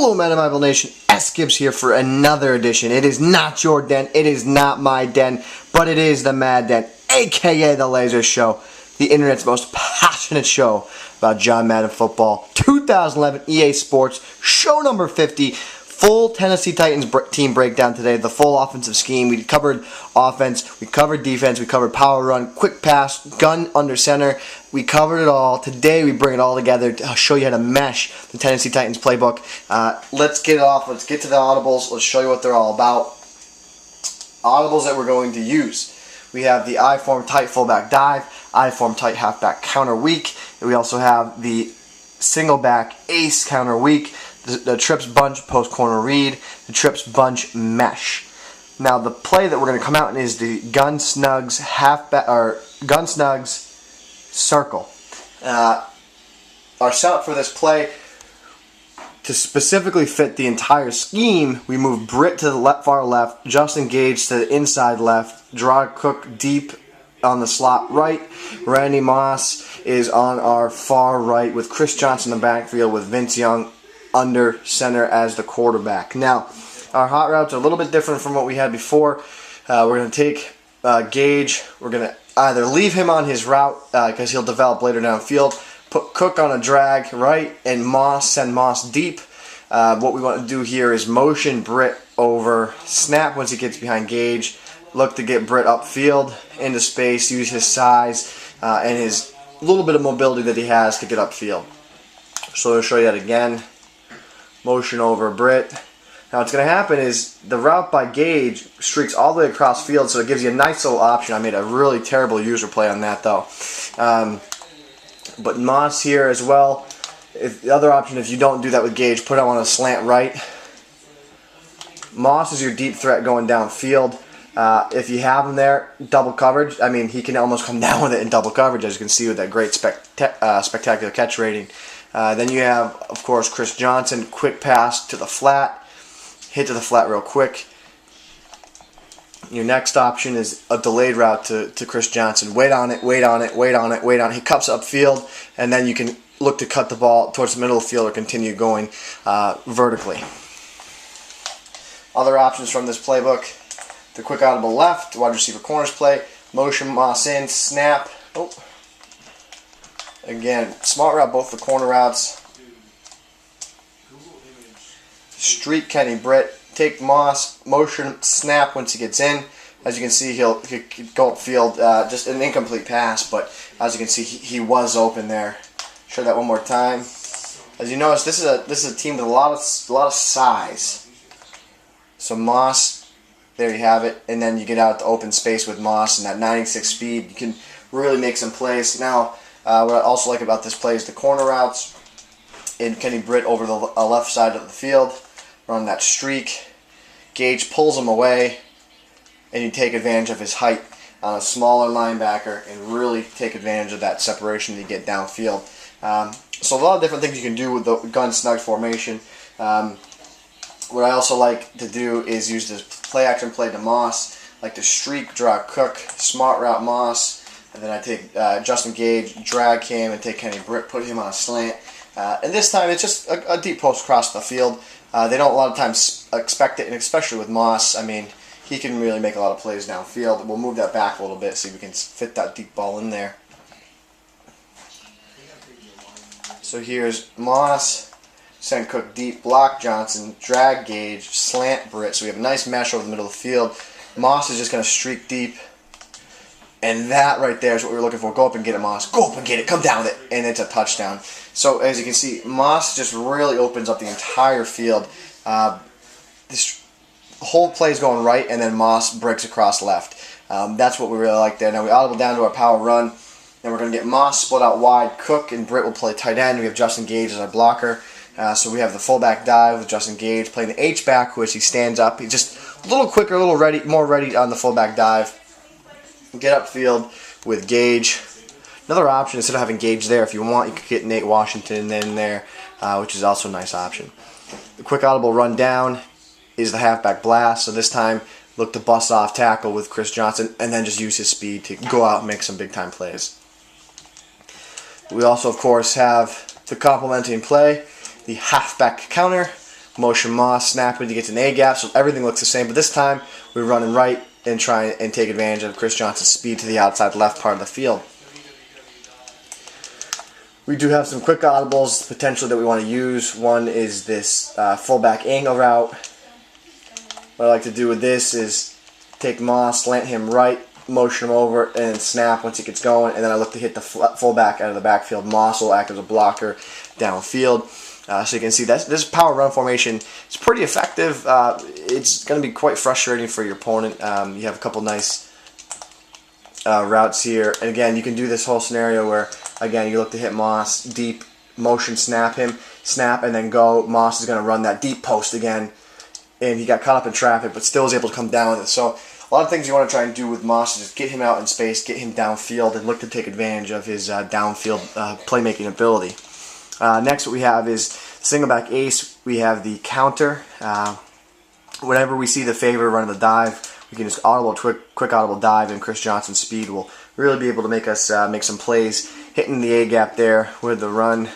Hello, Madden Bible Nation. Sgibs here for another edition. It is not your den, it is not my den, but it is the Mad Den, aka the Laser Show, the internet's most passionate show about John Madden football. 2011 EA Sports, show number 50. Full Tennessee Titans team breakdown today. The full offensive scheme. We covered offense, we covered defense, we covered power run, quick pass, gun under center. We covered it all. Today we bring it all together to show you how to mesh the Tennessee Titans playbook. Let's get it off. Let's get to the audibles. Let's show you what they're all about. Audibles that we're going to use. We have the I-form tight fullback dive, I-form tight halfback counter weak. And we also have the single back ace counter weak. The trips bunch post corner read, the trips bunch mesh. Now the play that we're going to come out in is the gun snugs halfback or gun snugs circle. Our setup for this play, to specifically fit the entire scheme, we move Britt to the far left, Justin Gage to the inside left, draw Cook deep on the slot right. Randy Moss is on our far right with Chris Johnson in the backfield with Vince Young under center as the quarterback. Now, our hot routes are a little bit different from what we had before. We're going to take Gage. We're going to either leave him on his route because he'll develop later downfield, put Cook on a drag right, and send Moss deep. What we want to do here is motion Britt over, snap once he gets behind Gage, look to get Britt upfield into space, use his size and his little bit of mobility that he has to get upfield. So I'll show you that again. Motion over Britt. Now what's going to happen is the route by Gage streaks all the way across field, so it gives you a nice little option. I made a really terrible user play on that though. But Moss here as well. The other option, if you don't do that with Gage, put him on a slant right. Moss is your deep threat going downfield. If you have him there, double coverage. I mean, he can almost come down with it in double coverage, as you can see with that great spectacular catch rating. Then you have, of course, Chris Johnson, quick pass to the flat, hit to the flat real quick. Your next option is a delayed route to Chris Johnson. Wait on it, wait on it, wait on it, wait on it. He cups upfield, and then you can look to cut the ball towards the middle of the field or continue going vertically. Other options from this playbook: the quick audible left, wide receiver corners play, motion Moss in, snap. Oh. Again, smart route, both the corner routes. Streak Kenny Britt. Take Moss, motion, snap once he gets in. As you can see, he'll go upfield. Just an incomplete pass, but as you can see, he was open there. Show that one more time. As you notice, this is a team with a lot of size. So Moss, there you have it, and then you get out to open space with Moss and that 96 speed. You can really make some plays. Now, what I also like about this play is the corner routes in Kenny Britt over the left side of the field. Run that streak. Gage pulls him away, and you take advantage of his height on a smaller linebacker and really take advantage of that separation that you get downfield. So a lot of different things you can do with the gun snug formation. What I also like to do is use this play action play to Moss, like the streak, draw Cook, smart route Moss. And then I take Justin Gage, drag him, and take Kenny Britt, put him on a slant. And this time it's just a deep post across the field. They don't a lot of times expect it, and especially with Moss, I mean, he can really make a lot of plays downfield. We'll move that back a little bit, see if we can fit that deep ball in there. So here's Moss, send Cook deep, block Johnson, drag Gage, slant Britt. So we have a nice mesh over the middle of the field. Moss is just going to streak deep. And that right there is what we were looking for. Go up and get it, Moss. Go up and get it. Come down with it. And it's a touchdown. So as you can see, Moss just really opens up the entire field. This whole play is going right, and then Moss breaks across left. That's what we really like there. Now we audible down to our power run. Then we're going to get Moss split out wide. Cook and Britt will play tight end. We have Justin Gage as our blocker. So we have the fullback dive with Justin Gage playing the H-back, which he stands up. He's just a little quicker, a little more ready on the fullback dive. Get upfield with Gage. Another option, instead of having Gage there, if you want, you could get Nate Washington in there, which is also a nice option. The quick audible run down is the halfback blast. So this time, look to bust off tackle with Chris Johnson, and then just use his speed to go out and make some big time plays. We also, of course, have the complementing play, the halfback counter, motion Moss, snap when he gets an A gap, so everything looks the same. But this time, we're running right and try and take advantage of Chris Johnson's speed to the outside left part of the field. We do have some quick audibles potentially that we want to use. One is this fullback angle route. What I like to do with this is take Moss, slant him right, motion him over, and snap once he gets going. And then I look to hit the fullback out of the backfield. Moss will act as a blocker downfield. So you can see that this power run formation is pretty effective. It's going to be quite frustrating for your opponent. You have a couple nice routes here. And again, you can do this whole scenario where, again, you look to hit Moss, deep, motion, snap him, snap, and then go. Moss is going to run that deep post again. And he got caught up in traffic, but still was able to come down with it. So a lot of things you want to try and do with Moss is just get him out in space, get him downfield, and look to take advantage of his downfield playmaking ability. Next, what we have is single back ace. We have the counter. Whenever we see the favor run the dive, we can just quick audible dive, and Chris Johnson's speed will really be able to make us make some plays, hitting the A gap there with the run.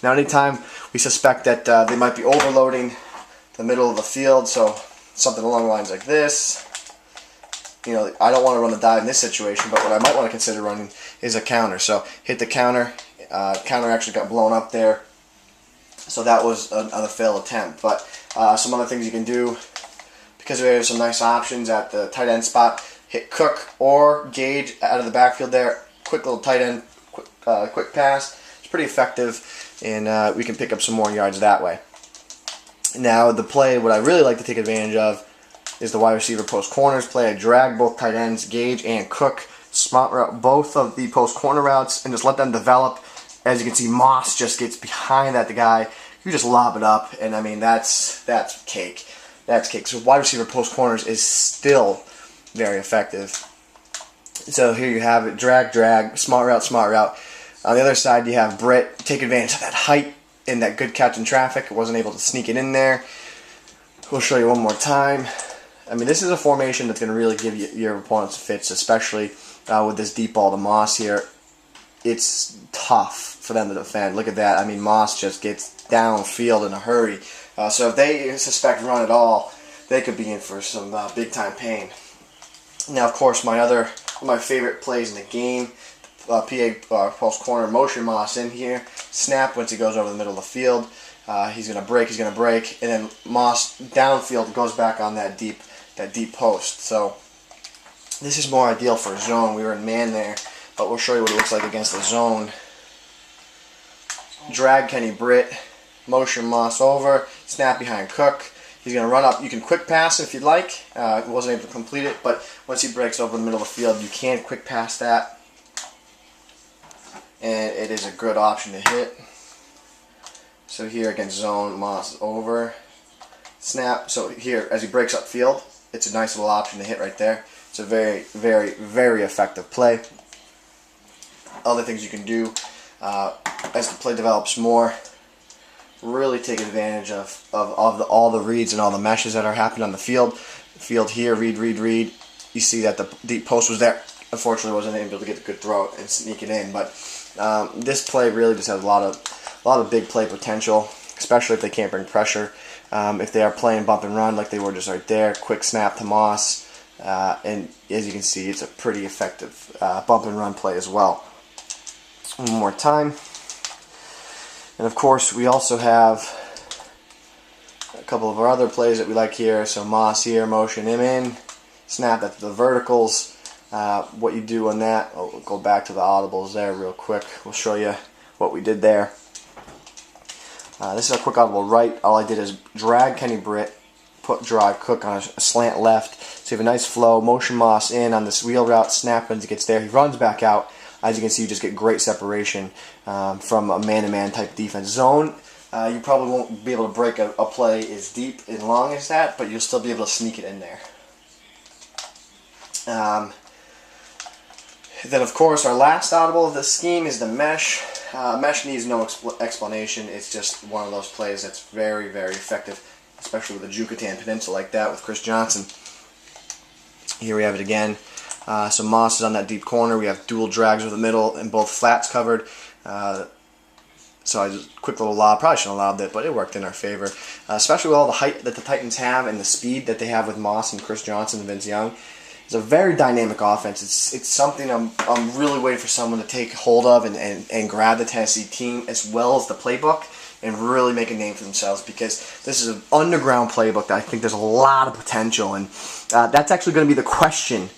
Now, anytime we suspect that they might be overloading the middle of the field, so something along the lines like this. You know, I don't want to run the dive in this situation, but what I might want to consider running is a counter. So hit the counter. Counter actually got blown up there, so that was another failed attempt. But some other things you can do, because we have some nice options at the tight end spot. Hit Cook or Gage out of the backfield there. Quick little tight end, quick pass. It's pretty effective, and we can pick up some more yards that way. Now the play, what I really like to take advantage of is the wide receiver post corners play. I drag both tight ends, Gage and Cook, spot route both of the post corner routes, and just let them develop. As you can see, Moss just gets behind that guy. You just lob it up, and I mean that's cake. That's cake. So wide receiver post corners is still very effective. So here you have it: drag, smart route. On the other side, you have Britt take advantage of that height and that good catch in traffic. Wasn't able to sneak it in there. We'll show you one more time. I mean, this is a formation that's going to really give your opponents fits, especially with this deep ball to Moss here. It's tough for them to defend. Look at that. I mean, Moss just gets downfield in a hurry. So if they suspect run at all, they could be in for some big-time pain. Now, of course, one of my favorite plays in the game, PA post corner motion Moss in here. Snap once he goes over the middle of the field. He's going to break, and then Moss downfield goes back on that deep post. So this is more ideal for a zone. We were in man there, but we'll show you what it looks like against the zone. Drag Kenny Britt, motion Moss over, snap behind Cook. He's going to run up. You can quick pass if you'd like. Wasn't able to complete it, but once he breaks over the middle of the field, you can quick pass that. And it is a good option to hit. So here against zone, Moss over, snap. So here, as he breaks up field, it's a nice little option to hit right there. It's a very, very, very effective play. Other things you can do as the play develops more, really take advantage of all the reads and all the meshes that are happening on the field. Field here, read. You see that the deep post was there. Unfortunately, wasn't able to get a good throw and sneak it in. But this play really just has a lot of big play potential, especially if they can't bring pressure. If they are playing bump and run like they were just right there, quick snap to Moss, and as you can see, it's a pretty effective bump and run play as well. One more time. And of course, we also have a couple of our other plays that we like here. So Moss here, motion him in, snap at the verticals. What you do on that, we'll go back to the audibles there real quick. We'll show you what we did there. This is a quick audible right. All I did is drag Kenny Britt, drive Cook on a slant left. So you have a nice flow, motion Moss in on this wheel route, snap when he gets there. He runs back out. As you can see, you just get great separation from a man-to-man type defense. Zone, you probably won't be able to break a play as deep and long as that, but you'll still be able to sneak it in there. Then, of course, our last audible of the scheme is the mesh. Mesh needs no explanation. It's just one of those plays that's very, very effective, especially with the Yucatan Peninsula like that with Chris Johnson. Here we have it again. So Moss is on that deep corner. We have dual drags over the middle and both flats covered. So I just quick little lob. Probably shouldn't have lobbed it, but it worked in our favor. Especially with all the height that the Titans have and the speed that they have with Moss and Chris Johnson and Vince Young. It's a very dynamic offense. It's something I'm really waiting for someone to take hold of and grab the Tennessee team as well as the playbook and really make a name for themselves, because this is an underground playbook that I think there's a lot of potential, and that's actually going to be the question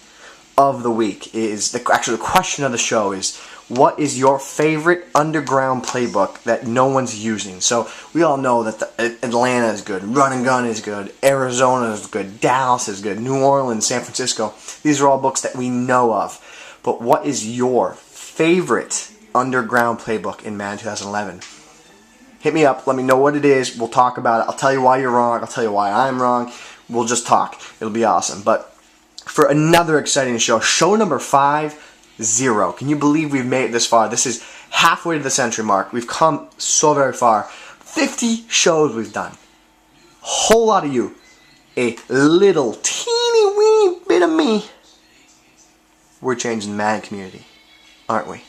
of the week. The question of the show is, what is your favorite underground playbook that no one's using? So we all know that Atlanta is good, Run and Gun is good, Arizona is good, Dallas is good, New Orleans, San Francisco. These are all books that we know of. But what is your favorite underground playbook in Madden 2011? Hit me up. Let me know what it is. We'll talk about it. I'll tell you why you're wrong. I'll tell you why I'm wrong. We'll just talk. It'll be awesome. But for another exciting show number 50. Can you believe we've made it this far? This is halfway to the century mark. We've come so very far. 50 shows we've done. Whole lot of you. A little teeny weeny bit of me. We're changing the Madden community, aren't we?